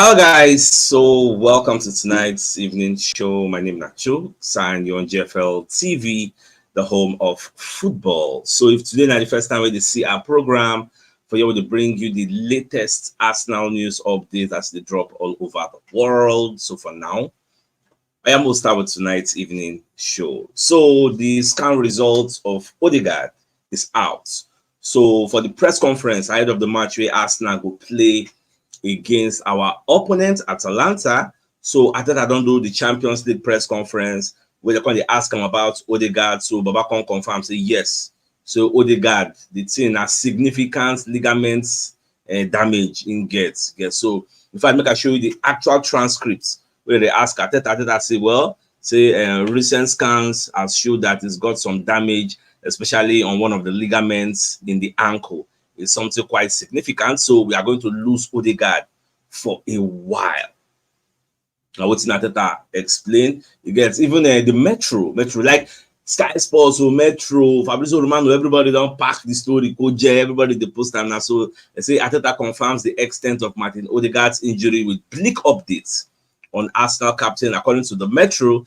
Hello guys, so welcome to tonight's evening show. My name is CHUKS and you're on GFL TV, the home of football. So if today is the first time we see our program, for you to bring you the latest Arsenal news updates as they drop all over the world. So for now, I am going to start with tonight's evening show. So the scan results of Odegaard is out. So for the press conference ahead of the match where Arsenal will play against our opponent Atalanta. So I thought I don't do the Champions League press conference where they're going to ask him about Odegaard. So Baba can confirm, say yes. So Odegaard, the thing has significant ligaments damage in gets. So in fact, I show you the actual transcripts where they ask Ateta say, well, say recent scans have showed that it's got some damage, especially on one of the ligaments in the ankle. It's something quite significant. So we are going to lose Odegaard for a while. Now, what Ateta explained, you get even the Metro, like Sky Sports or Metro, Fabrizio Romano, everybody don't pack the story, Coach, everybody they post time now. So they say Ateta confirms the extent of Martin Odegaard's injury with bleak updates on Arsenal captain. According to the Metro,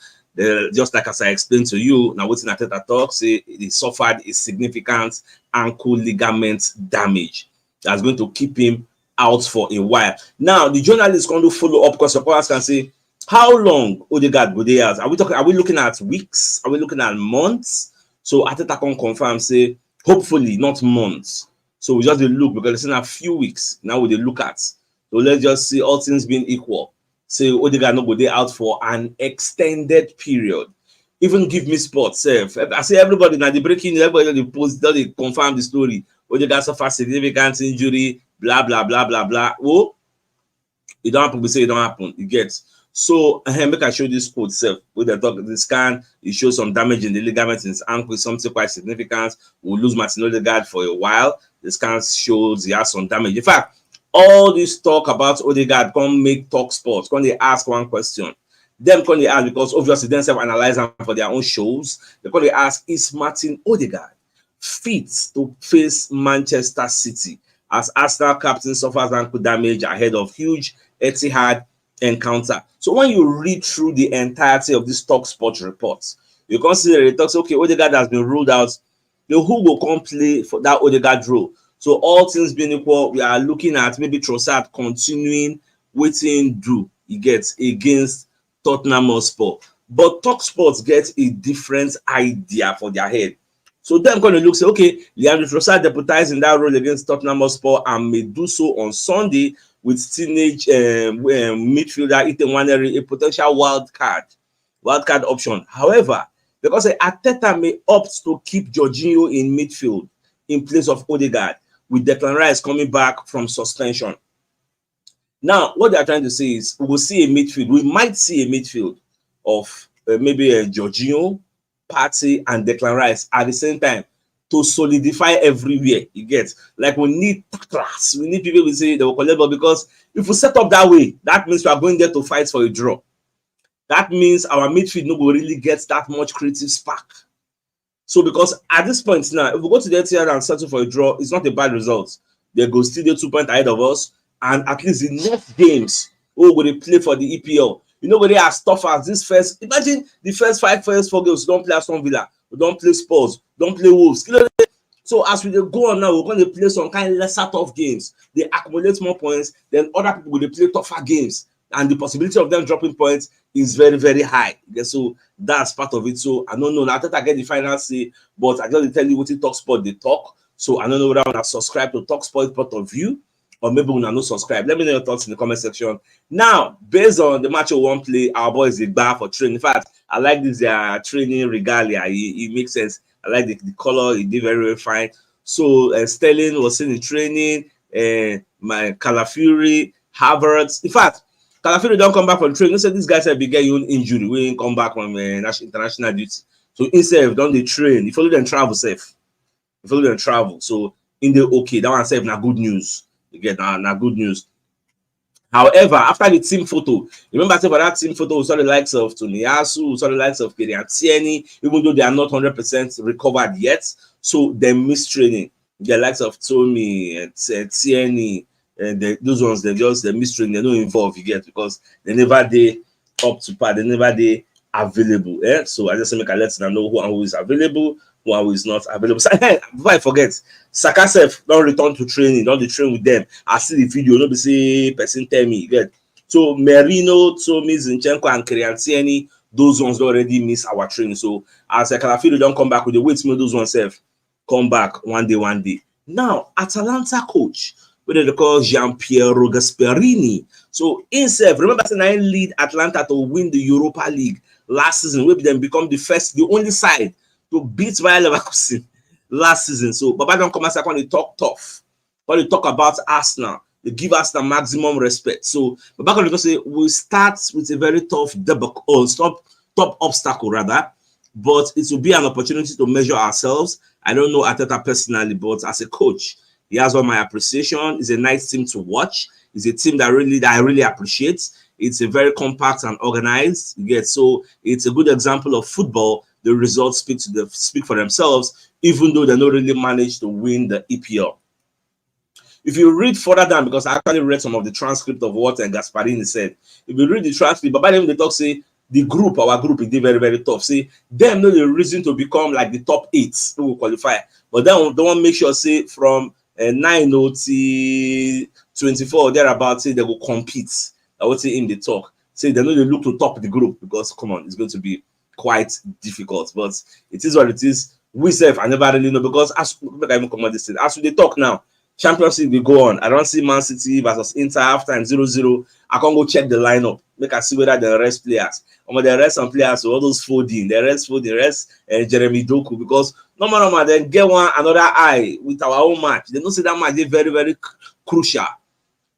just like as I explained to you, now what's in Ateta talk, say he suffered a significant ankle ligament damage that's going to keep him out for a while. Now, the journalist going to follow up because supporters can say, how long Odegaard will they out? Are we looking at weeks? Are we looking at months? So Ateta can confirm, say, hopefully not months. So we just look because it's in a few weeks. Now we look at. So let's just see all things being equal. Say Odegaard no go dey out for an extended period. Even give me sports self. I say everybody now the breaking news, everybody they post, they confirm the story. Odegaard suffered significant injury, blah blah blah blah blah. Oh, it don't happen. We say it don't happen. It gets so. Make I show this quote self. With the talk, the scan, it shows some damage in the ligaments in his ankle, something quite significant. We'll lose Martin Odegaard for a while. The scan shows he has some damage. In fact, all this talk about Odegaard come make talk sports. Can they ask one question? Them can they ask because obviously they self-analyze them for their own shows. They can they ask, is Martin Odegaard fit to face Manchester City as Arsenal captain suffers ankle damage ahead of huge Etihad encounter? So when you read through the entirety of this talk sports reports, you consider it talks, okay, Odegaard has been ruled out. Who will come play for that Odegaard role? So all things being equal, we are looking at maybe Trossard continuing waiting do he gets against Tottenham Hotspur. But Talk Sports gets a different idea for their head. So them going to look say, okay, Leandro Trossard deputized in that role against Tottenham Hotspur and may do so on Sunday with teenage midfielder Ethan Waneri, a potential wild card option. However, because Ateta may opt to keep Jorginho in midfield in place of Odegaard, with Declan Rice coming back from suspension. Now, what they are trying to say is we will see a midfield. We might see a midfield of maybe a Jorginho, Partey, and Declan Rice at the same time to solidify everywhere. You get like we need tacklers. We need people who say they will collect ball because if we set up that way, that means we are going there to fight for a draw. That means our midfield no will really get that much creative spark. So because at this point now, if we go to the Etihad and settle for a draw, it's not a bad result. They go still the 2 points ahead of us, and at least the next games, we're going to play for the EPL. You know, where they are tough as this first. Imagine the first 4 games. We don't play Aston Villa, we don't play Spurs, don't play Wolves. So as we go on now, we're going to play some kind of lesser tough games. They accumulate more points, then other people will play tougher games, and the possibility of them dropping points is very, very high. Okay, so that's part of it. So I don't know. I thought I get the final say, but I just tell you what in Talk Sport they talk. So I don't know whether I want to subscribe to Talk Sport point of view, or maybe we not subscribe. Let me know your thoughts in the comment section. Now, based on the match we won't play, our boys is bar for training. In fact, I like this training regalia. It makes sense. I like the color. It did very, very fine. So Sterling was in the training. My Calafiori, Havertz. In fact, Calafiori don't come back from training. So these guys have been getting own injury. We ain't come back from international duty. So instead, don't they train? You follow them travel safe. You follow them travel. So in the okay, that one safe. Now good news. You get now good news. However, after the team photo, remember for that team photo, we saw the likes of Toniyasu, we saw the likes of Kylian Tierney, even though they are not 100% recovered yet. So they missed training. The likes of Tommy, Tierney, those ones they mystery, they don't involve, you get, because they never they up to par, they never they available. So I just make a let them know who is available, who is not available. So, hey, before I forget, Saka self don't return to training, don't train with them. I see the video, no be say person tell me, you get. So Merino, Tomi, Zinchenko, and Kriantieni, those ones already miss our training. So as I can feel they don't come back with the wait me, those ones self come back one day. Now, Atalanta coach, what they call Gianpiero Gasperini. So himself, remember saying I lead Atalanta to win the Europa League last season, where then become the only side to beat Bayer Leverkusen last season. So Baba don't come and say when they talk tough, when they talk about Arsenal, they give us the maximum respect. So Baba can say we start with a very tough top obstacle rather, but it will be an opportunity to measure ourselves. I don't know Arteta personally, but as a coach, he has all my appreciation. It's a nice team to watch. It's a team that I really appreciate. It's a very compact and organized. So it's a good example of football. The results speak for themselves, even though they don't really manage to win the EPL. If you read further down, because I actually read some of the transcript of what Gasparini said. If you read the transcript, but by the time they talk, say the group, our group, is very, very tough. See, them know the reason to become like the top 8 who will qualify. But then they want to make sure, say, from 9 to 24, thereabouts, say they will compete. I would say in the talk. Say they know they look to top the group because, come on, it's going to be quite difficult. But it is what it is. We self, I never really know because as we talk now, Champions League will go on. I don't see Man City versus Inter halftime 0-0. I can't go check the lineup. Make I see whether the rest players. The rest some players, all those folding, the rest Jeremy Doku, because normal then get another eye with our own match. They don't say that match is very, very crucial.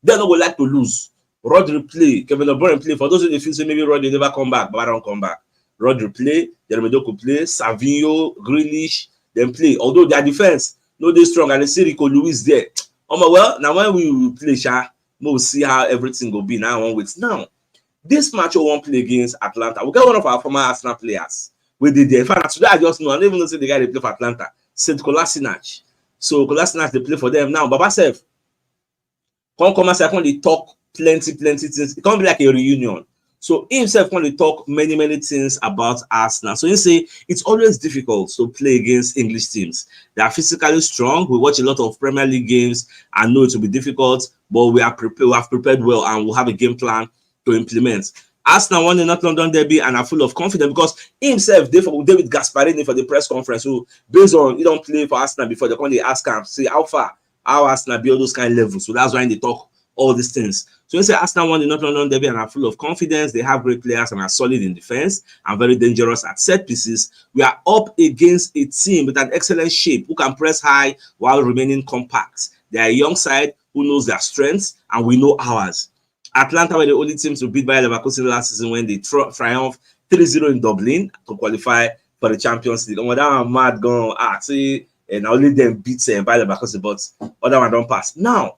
They don't like to lose. Rodri play, Kevin De Bruyne play. For those who feel say maybe Rodri never come back, but I don't come back. Rodri play, Jeremy Doku play, Savinho, Grealish, then play. Although their defense no they strong and they say Rico Lewis there. Well, now when we play, we'll see how everything will be now on with. Now, this match we won't play against Atlanta. We got one of our former Arsenal players. We did there. In fact, today I just know. I don't even know say the guy they play for Atlanta. Said Kolasinac. So Kolasinac they play for them now. Baba self come and say they talk plenty things. It can't be like a reunion. So himself when they talk many things about Arsenal. So you say it's always difficult to play against English teams. They are physically strong. We watch a lot of Premier League games. I know it will be difficult, but we are prepared. We have prepared well, and we'll have a game plan to implement. Arsenal won the North London derby and are full of confidence because himself, David Gasparini for the press conference, who based on he don't play for Arsenal before, they ask him, say how Arsenal be all those kind of levels. So that's why they talk all these things. So you say Arsenal won the North London derby and are full of confidence. They have great players and are solid in defense and very dangerous at set pieces. We are up against a team with an excellent shape who can press high while remaining compact. They are a young side who knows their strengths and we know ours. Atlanta were the only team to beat Bayer Leverkusen last season when they triumphed 3-0 in Dublin to qualify for the Champions League. That one mad going, see, and only them beat Bayer Leverkusen, but other one don't pass. Now,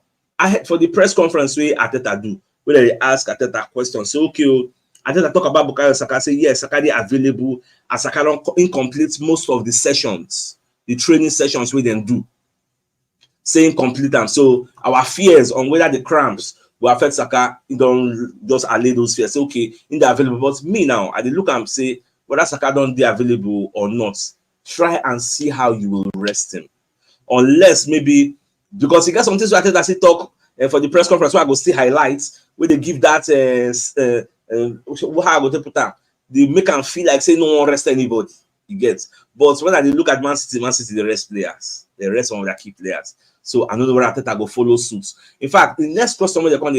for the press conference where Arteta do, where they ask Arteta questions. So, okay, Arteta talk about Bukayo Saka, say, yes, Saka is available, and Saka don't incomplete most of the sessions, the training sessions we then do. Saying complete them. So, our fears on whether the cramps will affect Saka, you don't just allay those fears. Say, okay, in the available, but me now, I look and say, whether Saka don't be available or not, try and see how you will rest him. Unless maybe, because he got something to Arteta say talk for the press conference where I go see highlights where they give that how I go to put that they make them feel like say no one rest anybody. You get, but when I look at Man City, they rest players, they rest some of their key players. So I don't know where Arteta go follow suit. In fact, the next question when they come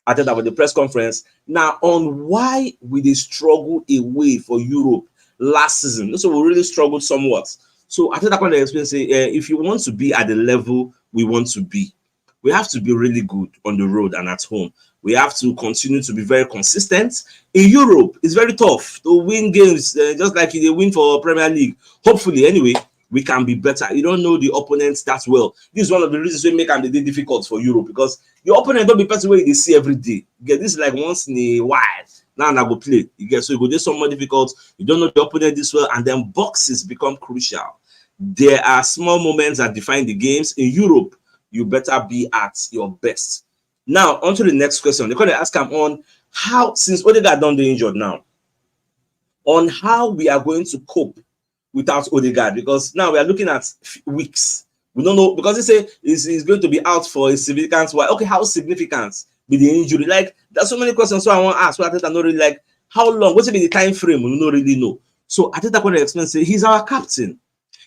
Arteta for the press conference now on why we they struggle away for Europe last season. So we really struggled somewhat. So Arteta can explain say if you want to be at the level we want to be, we have to be really good on the road and at home. We have to continue to be very consistent. In Europe, it's very tough to win games, just like they win for Premier League. Hopefully, anyway, we can be better. You don't know the opponents that well. This is one of the reasons we make them the day difficult for Europe because your opponent don't be person where they see every day. You get this is like once in a while. Now I go play. You get so you go do somewhere difficult. You don't know the opponent this well, and then boxes become crucial. There are small moments that define the games in Europe. you better be at your best. Now, on to the next question. They're going to ask him on how, since Odegaard done the injured now, on how we are going to cope without Odegaard, because now we are looking at weeks. We don't know, because they say he's going to be out for a significant while. Okay, how significant be the injury? Like, there's so many questions, so I want to ask. So I think I know really, like, how long? What's be the time frame? We don't really know. So I think I'm going to explain. Say he's our captain.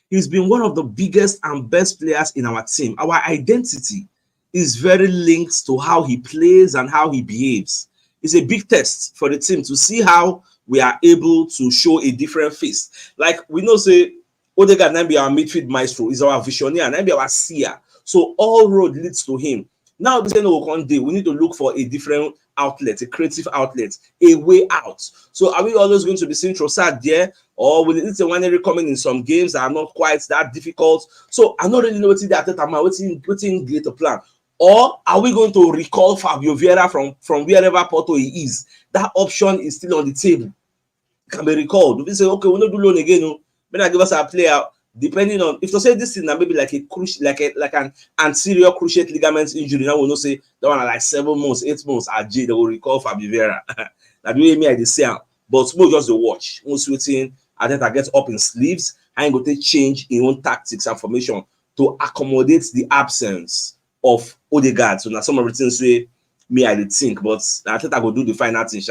He's been one of the biggest and best players in our team. Our identity is very linked to how he plays and how he behaves. It's a big test for the team to see how we are able to show a different face. Like, we know, say, Odegaard now be our midfield maestro, is our visionary, and be our seer. So all road leads to him. Now, we need to look for a different outlet, a creative outlet, a way out. So are we always going to be seeing Trossard there, or will it be coming in some games that are not quite that difficult? So I don't really know what waiting get a plan. Or are we going to recall Fabio Vieira from wherever Porto he is? That option is still on the table. It can be recalled. We say, okay, we'll not do loan again. No, but I give us a player depending on, if to say this thing now maybe like an anterior cruciate ligament injury. Now we'll not say that one like 7 months, 8 months. They will recall Fabio Vieira. That way me I say, but we'll just the watch. We'll waiting. Atlanta gets up in sleeves. I ain't going to change in own tactics and formation to accommodate the absence of Odegaard. So now some of the things say me I did think, but I think I go do the final thing.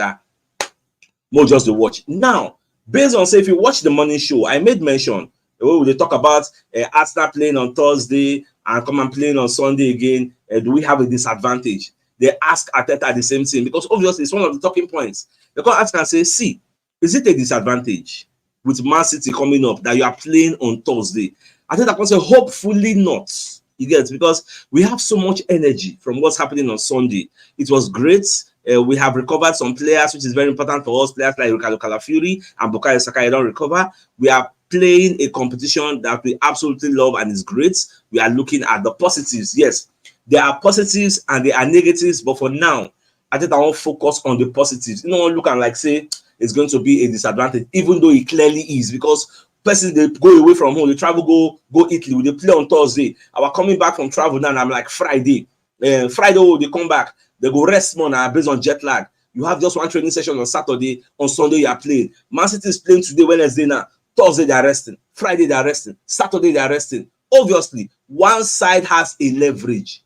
More just the watch. Now, based on say if you watch the morning show, I made mention where they talk about Arsenal playing on Thursday and come and playing on Sunday again. Do we have a disadvantage? They ask Arteta the same thing because obviously it's one of the talking points. They can ask and say, see, is it a disadvantage with Man City coming up that you are playing on Thursday? Arteta can say, hopefully not. You get, because we have so much energy from what's happening on Sunday. It was great. We have recovered some players, which is very important for us. Players like Ricardo Calafiori and Bukayo Saka don't recover. We are playing a competition that we absolutely love and is great. We are looking at the positives. Yes, there are positives and there are negatives, but for now, I think I want to focus on the positives. You know, look and like say it's going to be a disadvantage, even though it clearly is, because person they go away from home, they travel, go Italy, they play on Thursday. I was coming back from travel now, and I'm like Friday. Friday, they come back, they go rest more now based on jet lag. You have just one training session on Saturday, on Sunday you are playing. Man City is playing today, Wednesday now. Thursday they are resting, Friday they are resting, Saturday they are resting. Obviously, one side has a leverage.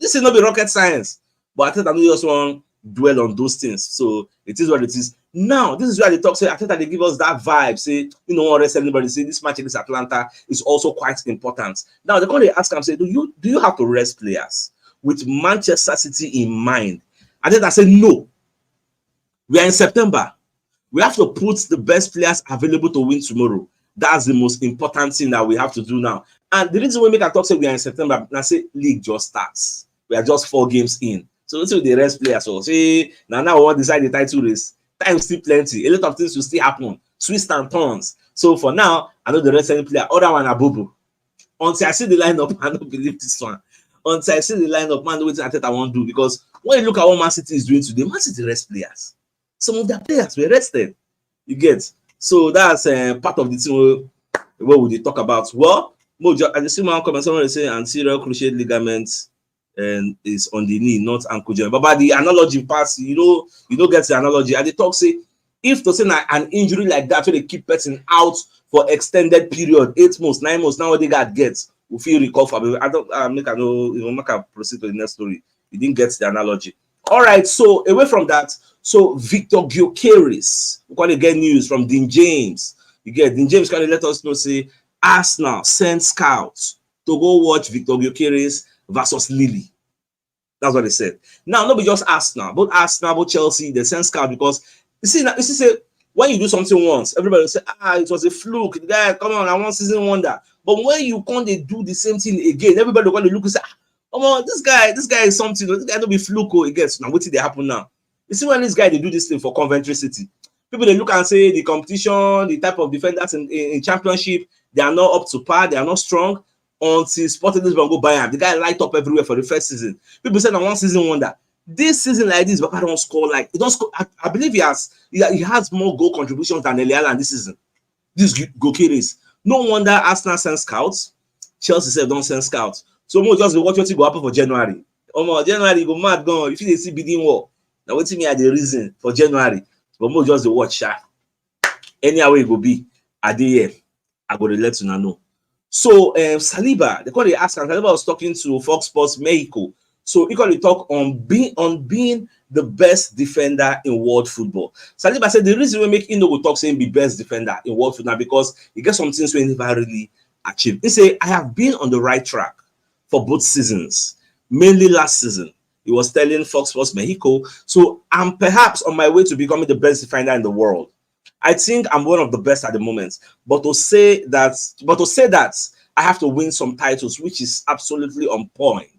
This is not the rocket science, but I think I just want to dwell on those things. So it is what it is. Now, this is where they talk. Say, I think that they give us that vibe. Say, you know, rest anybody. Say this match against Atalanta is also quite important. Now they're going to ask them, say, do you have to rest players with Manchester City in mind? I think I say no. We are in September. We have to put the best players available to win tomorrow. That's the most important thing that we have to do now. And the reason we make a talk say we are in September, and I say league just starts. We are just 4 games in. So let's see the rest players. So say now we want to decide the title race. Time still plenty. A lot of things will still happen. Twists and turns. So for now, I know the rest any player. Other one are Bobo. Until I see the lineup, I don't believe this one. Until I see the lineup, man, what I want to do. Because when you look at what Man City is doing today, Man City rest players. Some of their players were rested. You get. So that's part of the thing where we talk about. Well, I just see my comment. Someone say anterior cruciate ligament and is on the knee, not ankle joint. But by the analogy pass, you don't get the analogy. And they talk say if to say an injury like that, where they keep person out for extended period, 8 months, 9 months, now what they got gets, we feel recover. I don't make a proceed to the next story. You didn't get the analogy. All right, so away from that, so Victor Gyökeres, we're going to get news from Dean James. You get Dean James kind of let us know, say Arsenal send scouts to go watch Victor Gyökeres versus Lille. That's what they said. Now, not just Arsenal, both Arsenal, both Chelsea, they send scouts because you see, when you do something once, everybody will say, it was a fluke. The guy, come on, I want season wonder. But when you can't do the same thing again, everybody will look and say, come on, this guy is something. This guy don't be fluke. It gets now. What did they happen now? You see, when this guy they do this thing for Coventry City, people they look and say the competition, the type of defenders in championship, they are not up to par, they are not strong. Until Sporting Lisbon go buy him, the guy light up everywhere for the first season. People said, "I one season wonder." This season like this, Baka don't score like he don't score. I believe he has more goal contributions than Elialan this season. This Gyökeres. No wonder Arsenal send scouts. Chelsea said don't send scouts. So more just watch what go happen for January. January go mad gone. If you see bidding war, now wait me at the reason for January. But more just the watch. Anyhow it go be at the year, I go to let you know. So Saliba, they call the ask, and Saliba was talking to Fox Sports Mexico. So he called the talk on being the best defender in world football. Saliba said the reason we make him no go talk saying be best defender in world football because he gets some things we never really achieved. He say I have been on the right track for both seasons, mainly last season. He was telling Fox Sports Mexico. So I'm perhaps on my way to becoming the best defender in the world. I think I'm one of the best at the moment, but to say that I have to win some titles, which is absolutely on point,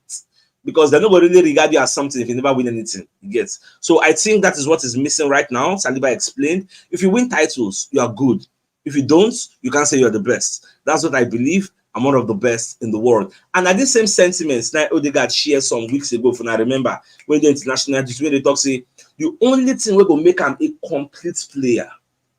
because they're not going to really regard you as something if you never win anything. You get. So I think that is what is missing right now. Saliba explained. If you win titles, you are good. If you don't, you can't say you're the best. That's what I believe. I'm one of the best in the world. And at this same sentiments, now Odegaard shared some weeks ago, I remember when the international when they talk say the only thing we're gonna make him a complete player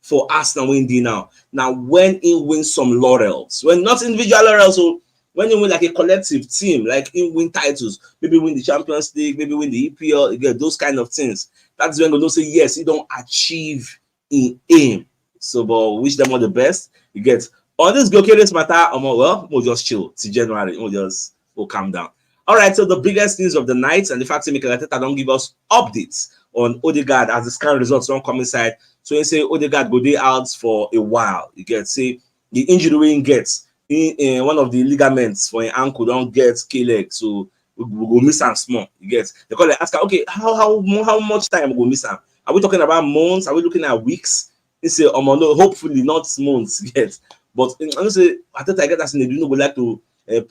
for Arsenal win now. Now, when he wins some laurels, when not individual laurels, so when you win like a collective team, like he win titles, maybe win the Champions League, maybe win the EPL, you get those kind of things. That's when you say yes, he don't achieve in aim. So, but wish them all the best. You get on this goalkeepers matter. Well, we'll just chill till January. We'll calm down. All right. So the biggest news of the night and the fact that Mikel Arteta don't give us updates on Odegaard as the scan results don't come inside. So you say Odegaard go day out for a while. You get say the injury he gets in one of the ligaments for an ankle don't get K-leg, so we go miss him small. You get they call it ask okay how much time we go miss him? Are we talking about months? Are we looking at weeks? They say no, hopefully not months yet. But honestly, I think I get that they do not like to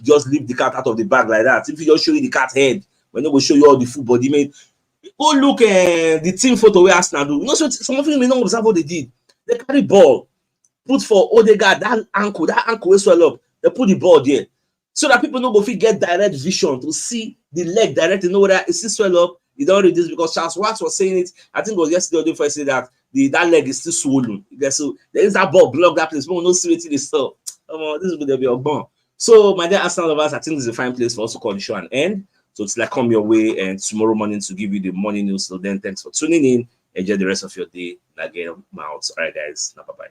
just leave the cat out of the bag like that. If you just show you the cat head, we're not going to show you all the full body. Mate, go look the team photo where Arsenal do. You know, so some of you may not observe what they did. They carry ball, put for Odegaard that ankle will swell up. They put the ball there so that people no go fit get direct vision to see the leg directly. Know whether it still swell up. You don't read this because Charles Watts was saying it. I think it was yesterday or the first day that that leg is still swollen. So there is that ball block that place. People no see it is stuff. This is going to be a bomb. So my dear Arsenal lovers, I think this is a fine place for us to call the show an end. So it's like come your way and tomorrow morning to give you the morning news. So then thanks for tuning in. Enjoy the rest of your day. Again, I'm out. All right, guys. Bye bye.